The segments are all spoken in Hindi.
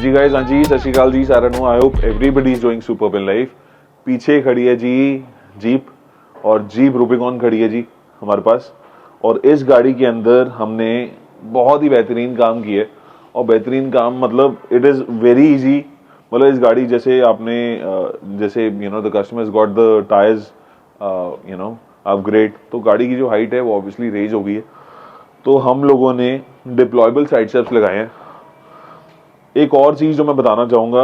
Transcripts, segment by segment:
जी गाइस, हाँ जी, सत श्री अकाल जी साਰਿਆਂ ਨੂੰ। I hope everybody is doing superb in life. पीछे खड़ी है जी जीप, और जीप रूबिकॉन खड़ी है जी हमारे पास। और इस गाड़ी के अंदर हमने बहुत ही बेहतरीन काम किया है। और बेहतरीन काम मतलब इट इज़ वेरी इजी। मतलब इस गाड़ी जैसे आपने जैसे the customers got the tyres upgrade, तो गाड़ी की जो हाइट है वो ऑब्वियसली रेज हो गई है। तो हम लोगों ने डिप्लॉयबल साइड स्टेप्स लगाए हैं। एक और चीज जो मैं बताना चाहूंगा,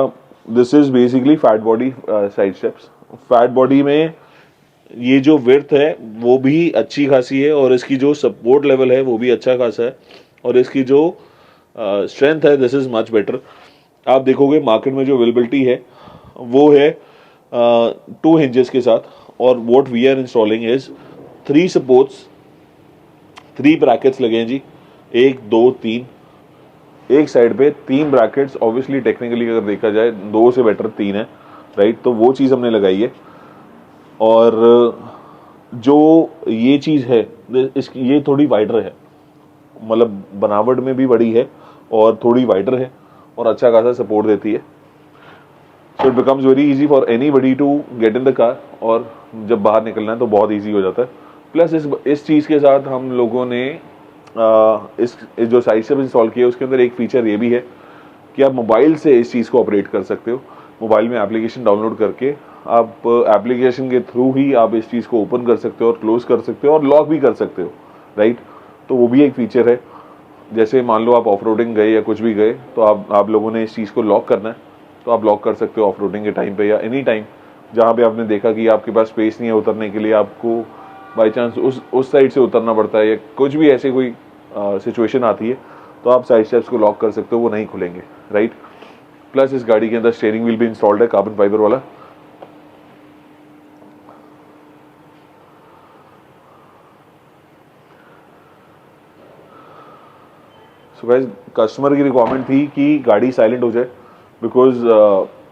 this is basically fat body side steps. Fat body में ये जो विड्थ है वो भी अच्छी खासी है, और इसकी जो सपोर्ट लेवल है वो भी अच्छा खासा है, और इसकी जो स्ट्रेंथ है दिस इज मच बेटर। आप देखोगे मार्केट में जो अवेलेबिलिटी है वो है 2 हिंजेस के साथ, और what we are installing is 3 supports, 3 brackets लगे हैं जी, 1 2 3। एक साइड पे 3 ब्रैकेट्स, ऑब्वियसली टेक्निकली अगर देखा जाए 2 से बेटर 3 है, राइट। तो वो चीज़ हमने लगाई है। और जो ये चीज़ है इसकी, ये थोड़ी वाइडर है, मतलब बनावट में भी बड़ी है और थोड़ी वाइडर है, और अच्छा खासा सपोर्ट देती है। So it becomes very easy for anybody to get in the car, और जब बाहर निकलना है तो बहुत ईजी हो जाता है। प्लस इस चीज़ के साथ हम लोगों ने इस जो साइड स्टेप इंस्टॉल किया उसके अंदर एक फीचर ये भी है कि आप मोबाइल से इस चीज़ को ऑपरेट कर सकते हो। मोबाइल में एप्लीकेशन डाउनलोड करके आप एप्लीकेशन के थ्रू ही आप इस चीज़ को ओपन कर सकते हो और क्लोज कर सकते हो और लॉक भी कर सकते हो, राइट। तो वो भी एक फीचर है। जैसे मान लो आप ऑफ रोडिंग गए या कुछ भी गए, तो आप लोगों ने इस चीज़ को लॉक करना है, तो आप लॉक कर सकते हो ऑफ रोडिंग के टाइम पे या एनी टाइम जहाँ पे आपने देखा कि आपके पास स्पेस नहीं है उतरने के लिए, आपको बाई चांस उस साइड से उतरना पड़ता है या कुछ भी ऐसे कोई सिचुएशन आती है, तो आप साइड स्टेप्स को लॉक कर सकते हो, वो नहीं खुलेंगे, राइट। प्लस इस गाड़ी के अंदर स्टीयरिंग व्हील भी इंस्टॉल्ड है, कार्बन फाइबर वाला। सो गाइस, कस्टमर की रिक्वायरमेंट थी कि गाड़ी साइलेंट हो जाए, बिकॉज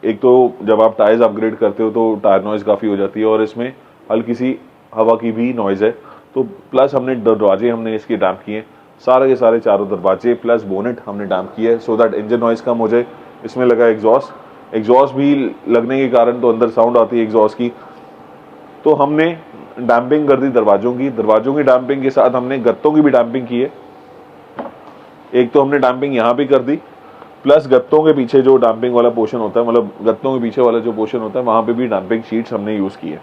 एक तो जब आप टायर्स अपग्रेड करते हो तो टायर नॉइज काफ़ी हो जाती है, और इसमें हल्की सी हवा की भी नॉइज़ है। तो प्लस हमने दरवाजे हमने इसके डैम्प किए, सारे के सारे चारों दरवाजे प्लस बोनेट हमने डैम्प किया है, सो दैट इंजन नॉइज़ कम हो जाए। इसमें लगा एग्जॉस्ट भी लगने के कारण तो अंदर साउंड आती है एग्जॉस्ट की, तो हमने डैम्पिंग कर दी दरवाजों की डैम्पिंग के साथ हमने गत्तों की भी डैम्पिंग की है। एक तो हमने डैम्पिंग यहाँ भी कर दी, प्लस गत्तों के पीछे जो डैम्पिंग वाला पोर्शन होता है, मतलब गत्तों के पीछे वाला जो पोर्शन होता है वहाँ पे भी डैम्पिंग शीट्स हमने यूज़ की है,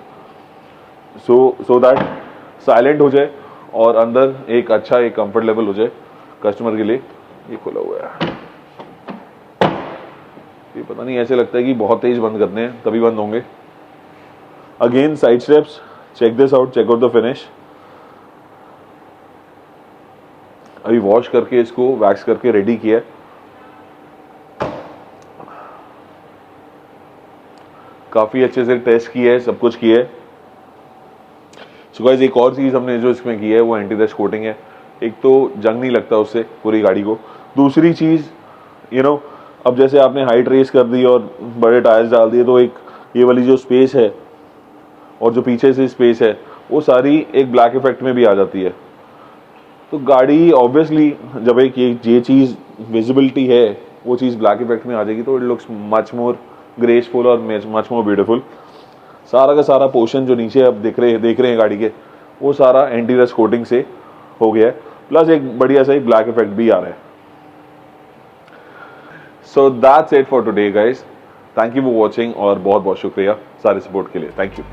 सो दैट साइलेंट हो जाए और अंदर एक अच्छा एक कंफर्ट लेवल हो जाए कस्टमर के लिए। ये खुला हुआ है, ये पता नहीं ऐसे लगता है कि बहुत तेज बंद करने हैं तभी बंद होंगे। Again side steps, check this out, check out the finish. अभी वॉश करके इसको वैक्स करके रेडी किया है, काफी अच्छे से टेस्ट किया है, सब कुछ किया है। सो गाइस, एक और चीज हमने जो इसमें की है वो एंटी रस्ट कोटिंग है। एक तो जंग नहीं लगता उससे पूरी गाड़ी को। दूसरी चीज अब जैसे आपने हाइट रेस कर दी और बड़े टायर्स डाल दिए, तो एक ये वाली जो स्पेस है और जो पीछे से स्पेस है वो सारी एक ब्लैक इफेक्ट में भी आ जाती है। तो गाड़ी ऑब्वियसली जब एक ये चीज़ विजिबिलिटी है वो चीज़ ब्लैक इफेक्ट में आ जाएगी, तो it looks much more graceful और मच मोर ब्यूटीफुल। सारा का सारा पोर्शन जो नीचे अब देख रहे हैं गाड़ी के, वो सारा एंटी रस्ट कोटिंग से हो गया है, प्लस एक बढ़िया सा एक ब्लैक इफेक्ट भी आ रहा है। So that's it for today guys, thank you for watching, और बहुत बहुत शुक्रिया सारे सपोर्ट के लिए, थैंक यू।